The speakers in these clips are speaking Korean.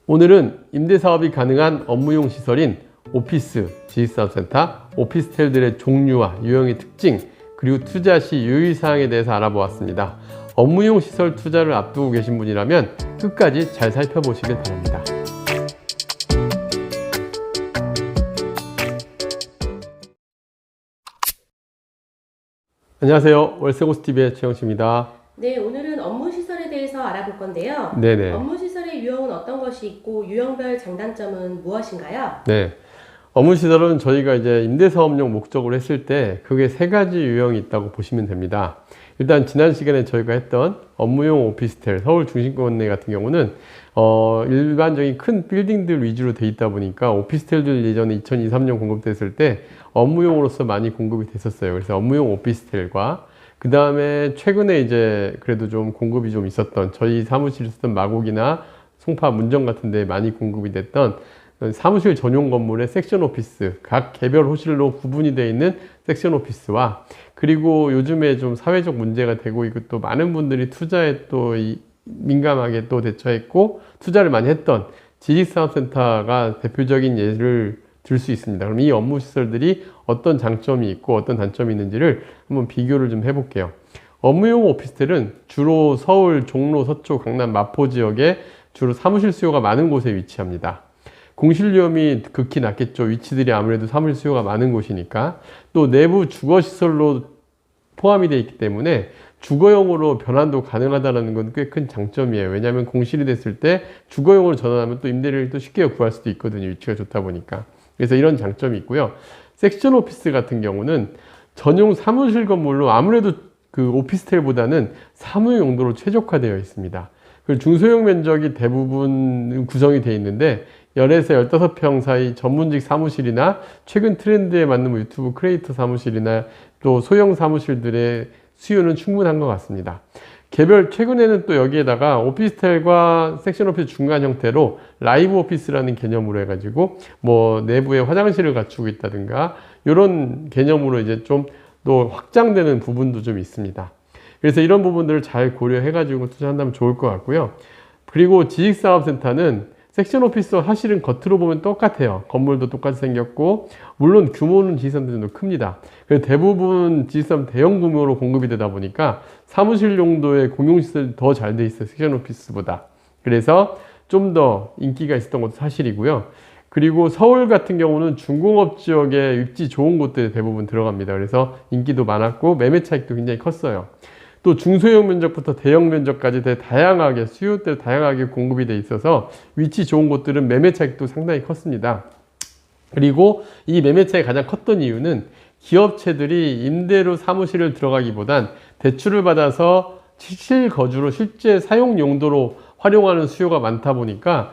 오늘은 임대사업이 가능한 업무용 시설인 오피스, 지식사업센터, 오피스텔들의 종류와 유형의 특징, 그리고 투자 시 유의사항에 대해서 알아보았습니다. 업무용 시설 투자를 앞두고 계신 분이라면 끝까지 잘 살펴보시길 바랍니다. 안녕하세요. 월세고스TV의 최영식입니다. 네, 오늘은 업무시설에 대해서 알아볼 건데요. 네네. 업무시설의 유형은 어떤 것이 있고 유형별 장단점은 무엇인가요? 네. 업무시설은 저희가 이제 임대사업용 목적으로 했을 때 그게 세 가지 유형이 있다고 보시면 됩니다. 일단 지난 시간에 저희가 했던 업무용 오피스텔, 서울 중심권 내 같은 경우는 일반적인 큰 빌딩들 위주로 돼 있다 보니까 오피스텔들 예전에 2002, 3년 공급됐을 때 업무용으로서 많이 공급이 됐었어요. 그래서 업무용 오피스텔과 그 다음에 최근에 이제 그래도 좀 공급이 좀 있었던 저희 사무실에 쓰던 마곡이나 송파 문정 같은 데 많이 공급이 됐던 사무실 전용 건물의 섹션 오피스, 각 개별 호실로 구분이 되어 있는 섹션 오피스와 그리고 요즘에 좀 사회적 문제가 되고 있고 또 많은 분들이 투자에 또 민감하게 또 대처했고 투자를 많이 했던 지식사업센터가 대표적인 예를 들 수 있습니다. 그럼 이 업무 시설들이 어떤 장점이 있고 어떤 단점이 있는지를 한번 비교를 좀 해볼게요. 업무용 오피스텔은 주로 서울, 종로, 서초, 강남, 마포 지역에 주로 사무실 수요가 많은 곳에 위치합니다. 공실 위험이 극히 낮겠죠. 위치들이 아무래도 사무실 수요가 많은 곳이니까. 또 내부 주거시설로 포함이 되어 있기 때문에 주거용으로 변환도 가능하다는 건 꽤 큰 장점이에요. 왜냐하면 공실이 됐을 때 주거용으로 전환하면 또 임대료를 또 쉽게 구할 수도 있거든요. 위치가 좋다 보니까. 그래서 이런 장점이 있고요. 섹션 오피스 같은 경우는 전용 사무실 건물로 아무래도 그 오피스텔보다는 사무용 용도로 최적화되어 있습니다. 그리고 중소형 면적이 대부분 구성이 되어 있는데 10에서 15평 사이 전문직 사무실이나 최근 트렌드에 맞는 유튜브 크리에이터 사무실이나 또 소형 사무실들의 수요는 충분한 것 같습니다. 최근에는 또 여기에다가 오피스텔과 섹션 오피스 중간 형태로 라이브 오피스라는 개념으로 해가지고 뭐 내부에 화장실을 갖추고 있다든가 이런 개념으로 이제 좀 또 확장되는 부분도 좀 있습니다. 그래서 이런 부분들을 잘 고려해가지고 투자한다면 좋을 것 같고요. 그리고 지식사업센터는 섹션 오피스와 사실은 겉으로 보면 똑같아요. 건물도 똑같이 생겼고 물론 규모는 지식사업센터는 좀 큽니다. 그래서 대부분 지식사업 대형 규모로 공급이 되다 보니까 사무실 용도의 공용시설이 더 잘 돼 있어요. 섹션 오피스보다. 그래서 좀 더 인기가 있었던 것도 사실이고요. 그리고 서울 같은 경우는 중공업 지역에 입지 좋은 곳들이 대부분 들어갑니다. 그래서 인기도 많았고 매매 차익도 굉장히 컸어요. 또 중소형 면적부터 대형 면적까지 되게 다양하게 수요대로 다양하게 공급이 돼 있어서 위치 좋은 곳들은 매매 차익도 상당히 컸습니다. 그리고 이 매매 차익이 가장 컸던 이유는 기업체들이 임대로 사무실을 들어가기보단 대출을 받아서 실거주로 실제 사용 용도로 활용하는 수요가 많다 보니까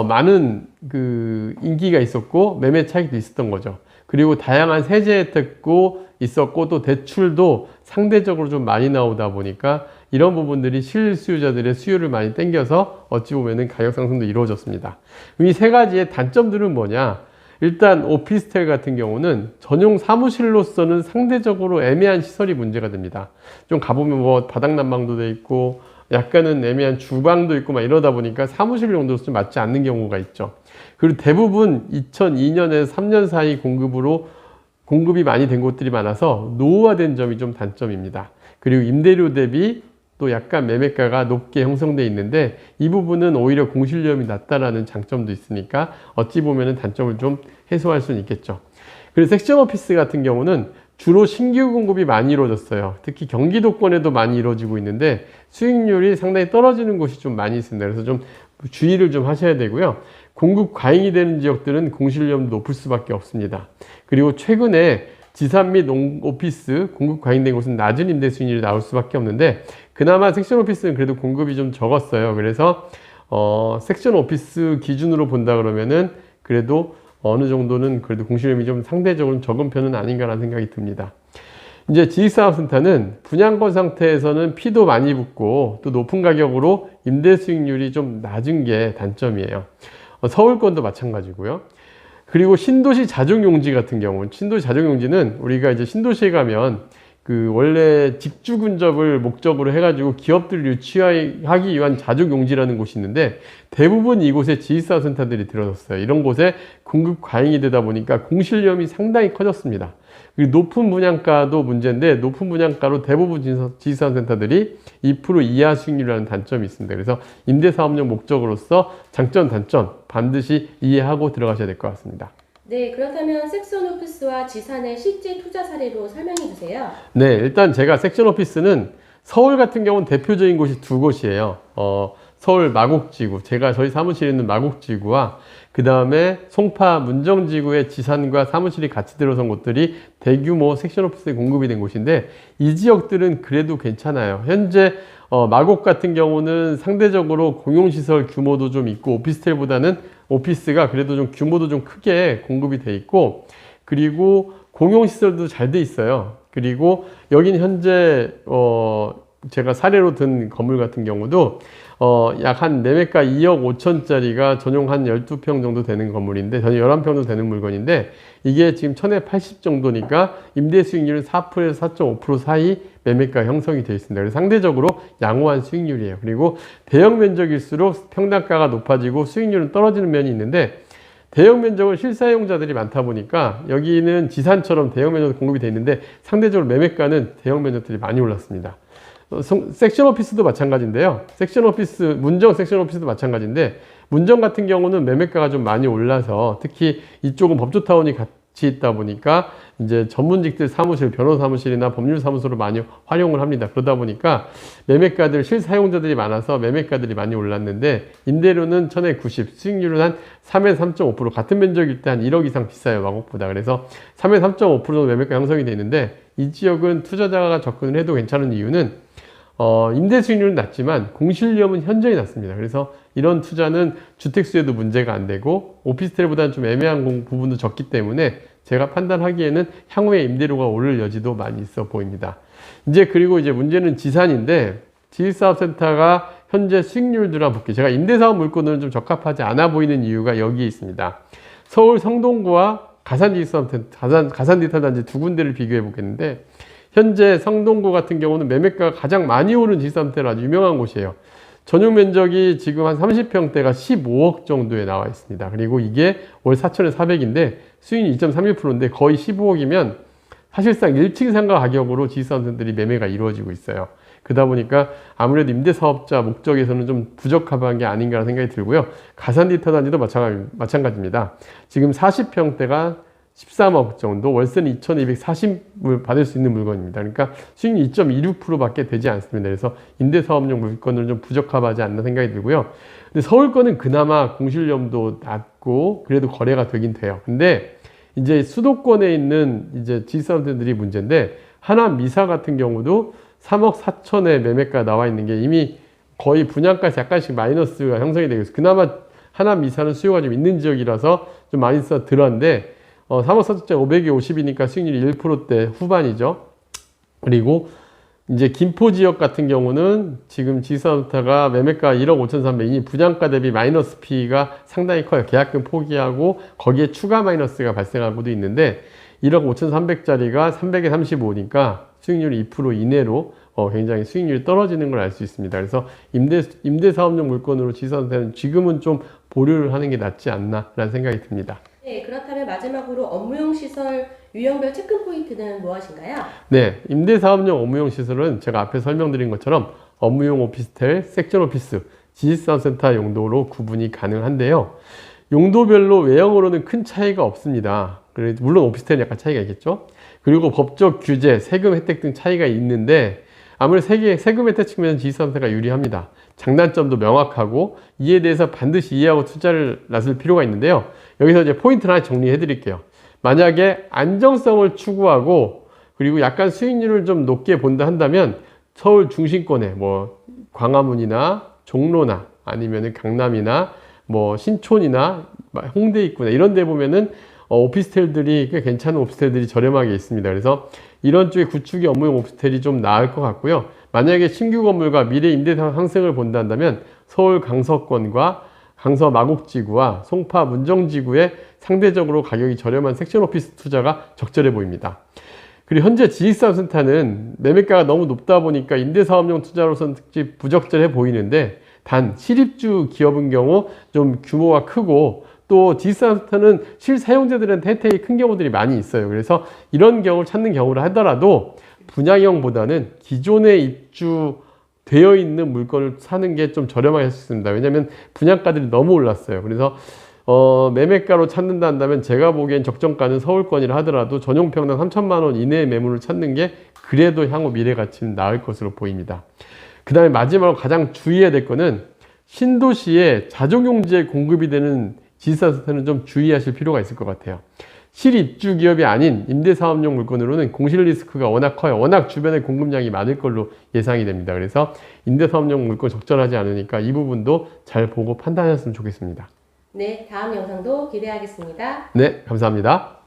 많은 그 인기가 있었고 매매 차익도 있었던 거죠. 그리고 다양한 세제 혜택도 있었고 또 대출도 상대적으로 좀 많이 나오다 보니까 이런 부분들이 실수요자들의 수요를 많이 땡겨서 어찌 보면은 가격 상승도 이루어졌습니다. 이 세 가지의 단점들은 뭐냐? 일단 오피스텔 같은 경우는 전용 사무실로서는 상대적으로 애매한 시설이 문제가 됩니다. 좀 가보면 뭐 바닥 난방도 돼 있고 약간은 애매한 주방도 있고 막 이러다 보니까 사무실 용도로서 좀 맞지 않는 경우가 있죠. 그리고 대부분 2002년에서 3년 사이 공급이 많이 된 곳들이 많아서 노후화된 점이 좀 단점입니다. 그리고 임대료 대비 또 약간 매매가가 높게 형성되어 있는데 이 부분은 오히려 공실위험이 낮다라는 장점도 있으니까 어찌 보면 단점을 좀 해소할 수는 있겠죠. 그리고 섹션 오피스 같은 경우는 주로 신규 공급이 많이 이루어졌어요. 특히 경기도권에도 많이 이루어지고 있는데 수익률이 상당히 떨어지는 곳이 좀 많이 있습니다. 그래서 좀 주의를 좀 하셔야 되고요. 공급 과잉이 되는 지역들은 공실위험도 높을 수밖에 없습니다. 그리고 최근에 지산 및 오피스 공급 과잉된 곳은 낮은 임대 수익률이 나올 수밖에 없는데 그나마 섹션 오피스는 그래도 공급이 좀 적었어요. 그래서 섹션 오피스 기준으로 본다 그러면은 그래도 어느 정도는 그래도 공실위험이 좀 상대적으로 적은 편은 아닌가라는 생각이 듭니다. 이제 지식사업센터는 분양권 상태에서는 피도 많이 붙고 또 높은 가격으로 임대 수익률이 좀 낮은 게 단점이에요. 서울권도 마찬가지고요. 그리고 신도시 자족용지 같은 경우, 신도시 자족용지는 우리가 이제 신도시에 가면 그 원래 직주 근접을 목적으로 해가지고 기업들을 유치하기 위한 자족 용지라는 곳이 있는데 대부분 이곳에 지식사업 센터들이 들어섰어요. 이런 곳에 공급 과잉이 되다 보니까 공실위험이 상당히 커졌습니다. 그리고 높은 분양가도 문제인데 높은 분양가로 대부분 지식사업 센터들이 2% 이하 수익률이라는 단점이 있습니다. 그래서 임대사업용 목적으로서 장점, 단점 반드시 이해하고 들어가셔야 될 것 같습니다. 네, 그렇다면 섹션 오피스와 지산의 실제 투자 사례로 설명해 주세요. 네, 일단 제가 섹션 오피스는 서울 같은 경우는 대표적인 곳이 두 곳이에요. 서울 마곡지구, 저희 사무실에 있는 마곡지구와 그 다음에 송파 문정지구의 지산과 사무실이 같이 들어선 곳들이 대규모 섹션 오피스에 공급이 된 곳인데 이 지역들은 그래도 괜찮아요. 현재 마곡 같은 경우는 상대적으로 공용시설 규모도 좀 있고 오피스텔보다는 오피스가 그래도 좀 규모도 좀 크게 공급이 돼 있고 그리고 공용시설도 잘 돼 있어요. 그리고 여기는 현재 제가 사례로 든 건물 같은 경우도 약 한 매매가 2억 5천짜리가 전용 한 12평 정도 되는 건물인데 전용 11평 정도 되는 물건인데 이게 지금 1000에 80 정도니까 임대 수익률은 4%에서 4.5% 사이 매매가 형성이 되어 있습니다. 그래서 상대적으로 양호한 수익률이에요. 그리고 대형 면적일수록 평당가가 높아지고 수익률은 떨어지는 면이 있는데 대형 면적은 실사용자들이 많다 보니까 여기는 지산처럼 대형 면적 공급이 되어 있는데 상대적으로 매매가는 대형 면적들이 많이 올랐습니다. 섹션 오피스도 마찬가지인데요. 문정 섹션 오피스도 마찬가지인데 문정 같은 경우는 매매가가 좀 많이 올라서 특히 이쪽은 법조타운이 같이 있다 보니까 이제 전문직들 사무실, 변호사 사무실이나 법률 사무소를 많이 활용을 합니다. 그러다 보니까 매매가들, 실사용자들이 많아서 매매가들이 많이 올랐는데 임대료는 1000에 90, 수익률은 한 3에서 3.5% 같은 면적일 때 한 1억 이상 비싸요, 마곡보다. 그래서 3에서 3.5% 정도 매매가 형성이 되어 있는데 이 지역은 투자자가 접근을 해도 괜찮은 이유는 임대 수익률은 낮지만 공실위험은 현저히 낮습니다. 그래서 이런 투자는 주택수에도 문제가 안 되고 오피스텔보다는 좀 애매한 부분도 적기 때문에 제가 판단하기에는 향후에 임대료가 오를 여지도 많이 있어 보입니다. 그리고 문제는 지산인데 지식사업센터가 현재 수익률들랑 볼게요. 제가 임대사업 물건으로는 좀 적합하지 않아 보이는 이유가 여기에 있습니다. 서울 성동구와 가산 디지털 단지 두 군데를 비교해 보겠는데 현재 성동구 같은 경우는 매매가가 가장 많이 오른 지식사업센터로 아주 유명한 곳이에요. 전용 면적이 지금 한 30평대가 15억 정도에 나와 있습니다. 그리고 이게 월 4,400인데 수익률 2.31%인데 거의 15억이면 사실상 1층 상가 가격으로 지식사업센터들이 매매가 이루어지고 있어요. 그러다 보니까 아무래도 임대사업자 목적에서는 좀 부적합한 게 아닌가라는 생각이 들고요. 가산 디지털 단지도 마찬가지입니다. 지금 40평대가 13억 정도, 월세는 2,240을 받을 수 있는 물건입니다. 그러니까 수익률 2.26% 밖에 되지 않습니다. 그래서 임대사업용 물건은 좀 부적합하지 않나 생각이 들고요. 근데 서울 거는 그나마 공실위험도 낮고 그래도 거래가 되긴 돼요. 근데 이제 수도권에 있는 지식사업들이 문제인데 하남 미사 같은 경우도 3억 4천에 매매가 나와 있는 게 이미 거의 분양가에서 약간씩 마이너스가 형성이 되고 있어요. 그나마 하남 미사는 수요가 좀 있는 지역이라서 좀 많이 들었는데 3억 4천짜리 500에 50이니까 수익률이 1%대 후반이죠. 그리고 이제 김포 지역 같은 경우는 지금 지식사업센터가 매매가 1억 5,300이니 분양가 대비 마이너스 피가 상당히 커요. 계약금 포기하고 거기에 추가 마이너스가 발생하고도 있는데 1억 5,300짜리가 300에 35니까 수익률이 2% 이내로 굉장히 수익률이 떨어지는 걸 알 수 있습니다. 그래서 임대사업용 물건으로 지식사업센터는 지금은 좀 보류를 하는 게 낫지 않나라는 생각이 듭니다. 네, 그렇다면 마지막으로 업무용 시설 유형별 체크 포인트는 무엇인가요? 네, 임대사업용 업무용 시설은 제가 앞에 설명드린 것처럼 업무용 오피스텔, 섹션 오피스, 지식사업센터 용도로 구분이 가능한데요. 용도별로 외형으로는 큰 차이가 없습니다. 물론 오피스텔은 약간 차이가 있겠죠. 그리고 법적 규제, 세금 혜택 등 차이가 있는데 아무래도 세금 혜택 측면에서 지식사업센터가 유리합니다. 장단점도 명확하고 이에 대해서 반드시 이해하고 투자를 나설 필요가 있는데요. 여기서 이제 포인트를 하나 정리해 드릴게요. 만약에 안정성을 추구하고 그리고 약간 수익률을 좀 높게 본다 한다면 서울 중심권에 광화문이나 종로나 아니면 강남이나 신촌이나 홍대 입구나 이런 데 보면은 오피스텔들이 꽤 괜찮은 오피스텔들이 저렴하게 있습니다. 그래서 이런 쪽의 구축의 업무용 오피스텔이 좀 나을 것 같고요. 만약에 신규 건물과 미래 임대 상승을 본다 한다면 서울 강서권과 강서 마곡지구와 송파 문정지구에 상대적으로 가격이 저렴한 섹션 오피스 투자가 적절해 보입니다. 그리고 현재 지식사업센터는 매매가가 너무 높다 보니까 임대사업용 투자로서는 특히 부적절해 보이는데, 단 실입주 기업인 경우 좀 규모가 크고 또 지식사업센터는 실사용자들한테 혜택이 큰 경우들이 많이 있어요. 그래서 이런 경우를 찾는 경우를 하더라도 분양형보다는 기존에 입주되어 있는 물건을 사는 게 좀 저렴하게 할 수 있습니다. 왜냐하면 분양가들이 너무 올랐어요. 그래서 매매가로 찾는다 한다면 제가 보기엔 적정가는 서울권이라 하더라도 전용평당 3천만 원 이내의 매물을 찾는 게 그래도 향후 미래 가치는 나을 것으로 보입니다. 그 다음에 마지막으로 가장 주의해야 될 거는 신도시에 자족용지에 공급이 되는 지식사업센터는 좀 주의하실 필요가 있을 것 같아요. 실입주 기업이 아닌 임대사업용 물건으로는 공실 리스크가 워낙 커요. 워낙 주변에 공급량이 많을 걸로 예상이 됩니다. 그래서 임대사업용 물건 적절하지 않으니까 이 부분도 잘 보고 판단하셨으면 좋겠습니다. 네, 다음 영상도 기대하겠습니다. 네, 감사합니다.